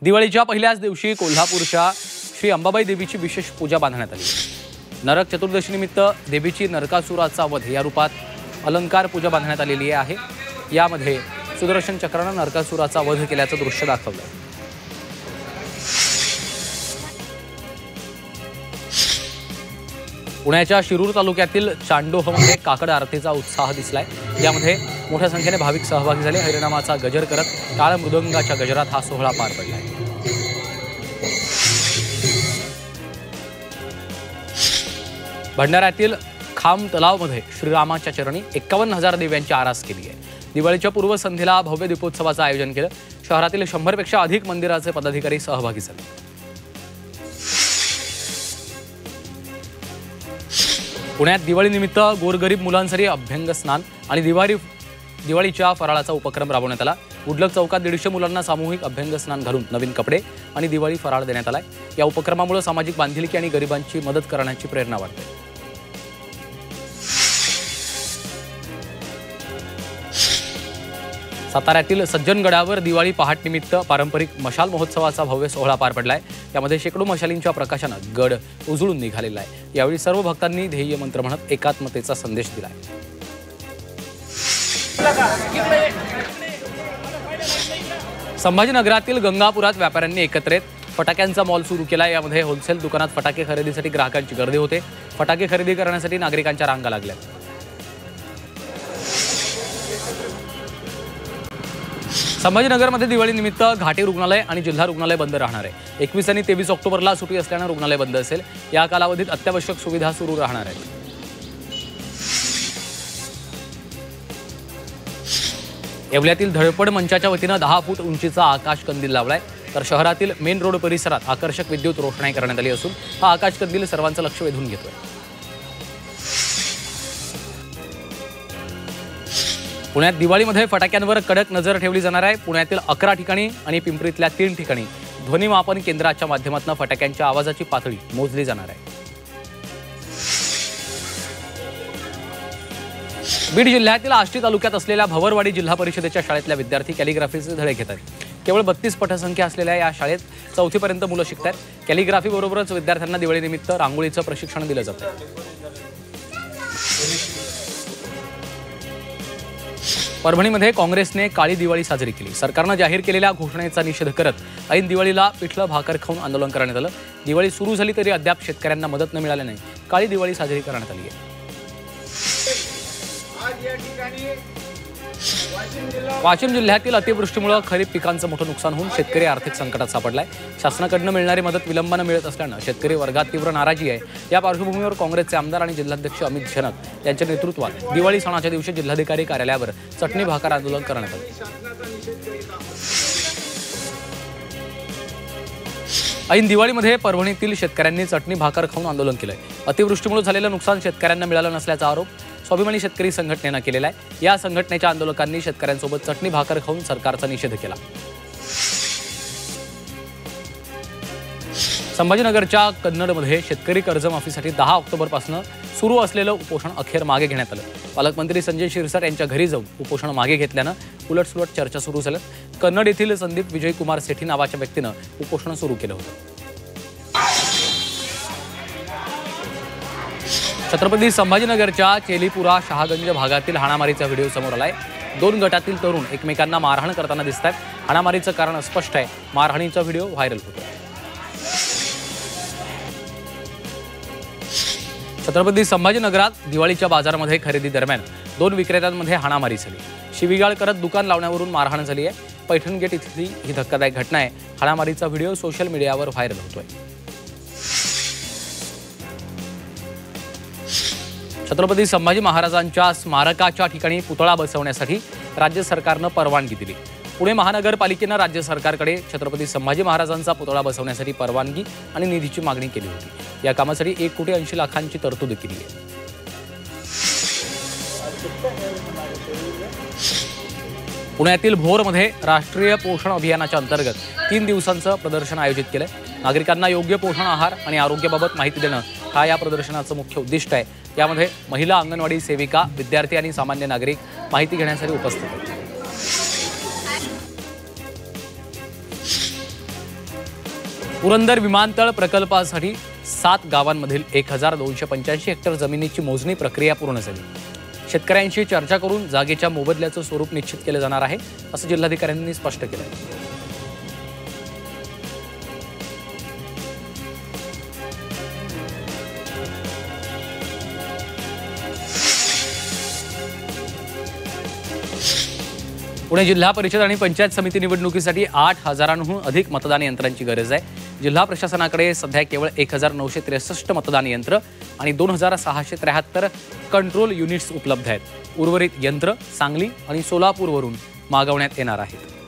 दिवाळीच्या पहिल्याच दिवशी कोल्हापूरच्या श्री अंबाबाई देवीची विशेष पूजा बांधण्यात आली। नरक चतुर्दशीनिमित्त देवीची नरकासुराचा वध या रूपात अलंकार पूजा बांधण्यात आलेली आहे। यामध्ये सुदर्शन चक्राने नरकासुराचा वध केल्याचं दृश्य दाखवलं। पुण्याच्या शिरूर तालुक्यातील चांडोहमध्ये काकड आरतीचा उत्साह दिसलाय। यामध्ये मोठ्या संख्येने भाविक सहभागी झाले। हरिनामाचा गजर करत टाळ मृदंगाच्या गजरात हा सोहळा पार पडलाय। भंडाऱ्यातील खाम तलावमध्ये श्रीरामाच्या चरणी 51,000 दिव्यांची आरास केली आहे। दिवाळीच्या पूर्वसंध्येला भव्य दीपोत्सवाचं आयोजन केलं। शहरातील 100 पेक्षा अधिक मंदिराचे पदाधिकारी सहभागी झाले। पुण्यात दिवाळीनिमित्त गोरगरीब मुलांसाठी अभ्यंग स्नान आणि दिवाळीच्या फराळाचा उपक्रम राबवण्यात आला। गुडलक चौकात 150 मुलांना सामूहिक अभ्यंग स्नान घालून नवीन कपडे आणि दिवाळी फराळ देण्यात आलाय। या उपक्रमामुळे सामाजिक बांधिलकी आणि गरिबांची मदत करण्याची प्रेरणा वाढते। साताऱ्यातील सज्जनगडावर दिवाळी पहाटनिमित्त पारंपरिक मशाल महोत्सवाचा भव्य सोहळा पार पडलाय। यामध्ये शेकडो मशालींच्या प्रकाशानं गड उजळून निघालेला आहे। यावेळी सर्व भक्तांनी ध्येय मंत्र म्हणत एकात्मतेचा संदेश दिलाय। संभाजीनगरातील गंगापुरात व्यापाऱ्यांनी एकत्र येत फटाक्यांचा मॉल सुरू केला। यामध्ये होलसेल दुकानात फटाके खरेदीसाठी ग्राहकांची गर्दी होते। फटाके खरेदी करण्यासाठी नागरिकांच्या रांगा लागल्या। संभाजीनगरमध्ये दिवाळीनिमित्त घाटी रुग्णालय आणि जिल्हा रुग्णालय बंद राहणार आहे। 21 आणि 23 ऑक्टोबरला सुट्टी असल्याने रुग्णालय बंद असेल। या कालावधीत अत्यावश्यक सुविधा सुरू राहणार आहेत। येवल्यातील धडपड मंचाच्या वतीनं 10 फूट उंचीचा आकाश कंदील लावलाय। तर शहरातील मेन रोड परिसरात आकर्षक विद्युत रोषणाई करण्यात आली असून हा आकाश कंदील सर्वांचं लक्ष वेधून घेतोय। पुण्यात दिवाळीमध्ये फटाक्यांवर कडक नजर ठेवली जाणार आहे। पुण्यातील 11 ठिकाणी आणि पिंपरीतल्या 3 ठिकाणी ध्वनिमापन केंद्राच्या माध्यमातून फटाक्यांच्या आवाजाची पातळी मोजली जाणार आहे। बीड जिल्ह्यातील आष्टी तालुक्यात असलेल्या भवरवाडी जिल्हा परिषदेच्या शाळेतल्या विद्यार्थी कॅलिग्राफीचे धडे घेत आहेत। केवळ 32 पटसंख्या असलेल्या या शाळेत 4थी पर्यंत मुलं शिकतात। कॅलिग्राफी बरोबरच विद्यार्थ्यांना दिवाळीनिमित्त रांगोळीचं प्रशिक्षण दिलं जातं। परभणीमध्ये काँग्रेसने काळी दिवाळी साजरी केली। सरकारनं जाहीर केलेल्या घोषणेचा निषेध करत ऐन दिवाळीला पिठलं भाकर खाऊन आंदोलन करण्यात आलं। दिवाळी सुरू झाली तरी अद्याप शेतकऱ्यांना मदत न मिळाल्याने काळी दिवाळी साजरी करण्यात आली आहे। वाशिम जिल्ह्यातील अतिवृष्टीमुळे खरीप पिकांचं मोठं नुकसान होऊन शेतकरी आर्थिक संकटात सापडलाय। शासनाकडून मिळणारी मदत विलंबानं मिळत असल्यानं शेतकरी वर्गात तीव्र नाराजी आहे। या पार्श्वभूमीवर काँग्रेसचे आमदार आणि जिल्हाध्यक्ष अमित झनक यांच्या नेतृत्वात दिवाळी सणाच्या दिवशी जिल्हाधिकारी कार्यालयावर चटणी भाकर आंदोलन करण्यात आलं। ऐन दिवाळीमध्ये परभणीतील शेतकऱ्यांनी चटणी भाकर खाऊन आंदोलन केलंय। अतिवृष्टीमुळे झालेलं नुकसान शेतकऱ्यांना मिळालं नसल्याचा आरोप स्वाभिमानी शेतकरी संघटनेनं केलेला आहे। या संघटनेच्या आंदोलकांनी शेतकऱ्यांसोबत चटणी भाकर खाऊन सरकारचा निषेध केला। संभाजीनगरच्या कन्नडमध्ये शेतकरी कर्जमाफीसाठी 10 ऑक्टोबरपासून सुरू असलेलं उपोषण अखेर मागे घेण्यात आलं। पालकमंत्री संजय शिरसाट यांच्या घरी जाऊन उपोषण मागे घेतल्यानं उलटसुलट चर्चा सुरू झाल्या। कन्नड येथील संदीप विजयकुमार सेठी नावाच्या व्यक्तीनं उपोषण सुरू केलं होतं। छत्रपती संभाजीनगरच्या चेलीपुरा शहागंज भागातील हाणामारीचा व्हिडिओ समोर आलाय। 2 गटातील तरुण एकमेकांना मारहाण करताना दिसतात। हाणामारीचं कारण स्पष्ट आहे। मारहाणीचा व्हिडिओ व्हायरल होतो। छत्रपती संभाजीनगरात दिवाळीच्या बाजारामध्ये खरेदी दरम्यान 2 विक्रेत्यांमध्ये हाणामारी झाली। शिवीगाळ करत दुकान लावण्यावरून मारहाण झाली आहे। पैठण गेट इथली ही धक्कादायक घटना आहे। हाणामारीचा व्हिडिओ सोशल मीडियावर व्हायरल होतोय। छत्रपती संभाजी महाराजांच्या स्मारकाच्या ठिकाणी पुतळा बसवण्यासाठी राज्य सरकारनं परवानगी दिली। पुणे महानगरपालिकेनं राज्य सरकारकडे छत्रपती संभाजी महाराजांचा पुतळा बसवण्यासाठी परवानगी आणि निधीची मागणी केली होती। या कामासाठी 1,80 लाखांची तरतूद केली आहे। पुण्यातील भोरमध्ये राष्ट्रीय पोषण अभियानाच्या अंतर्गत 3 दिवसांचं प्रदर्शन आयोजित केलंय। नागरिकांना योग्य पोषण आहार आणि आरोग्याबाबत माहिती देणं हा या प्रदर्शनाचं मुख्य उद्दिष्ट आहे। यामध्ये महिला अंगणवाडी सेविका, विद्यार्थी आणि सामान्य नागरिक माहिती घेण्यासाठी उपस्थित आहेत। पुरंदर विमानतळ प्रकल्पासाठी 7 गावांमधील 1285 हेक्टर जमिनीची मोजणी प्रक्रिया पूर्ण झाली. शेतकऱ्यांशी चर्चा करून जागेच्या मोबदल्याचं स्वरूप निश्चित केलं जाणार आहे, असं जिल्हाधिकाऱ्यांनी स्पष्ट केलं. पुणे जिल्हा परिषद आणि पंचायत समिती निवडणुकीसाठी 8,000हून अधिक मतदान यंत्रांची गरज आहे. जिल्हा प्रशासनाकडे सध्या केवळ 1,963 मतदान यंत्र आणि 2,673 कंट्रोल युनिट्स उपलब्ध आहेत. उर्वरित यंत्र सांगली आणि सोलापूरवरून मागवण्यात येणार आहेत.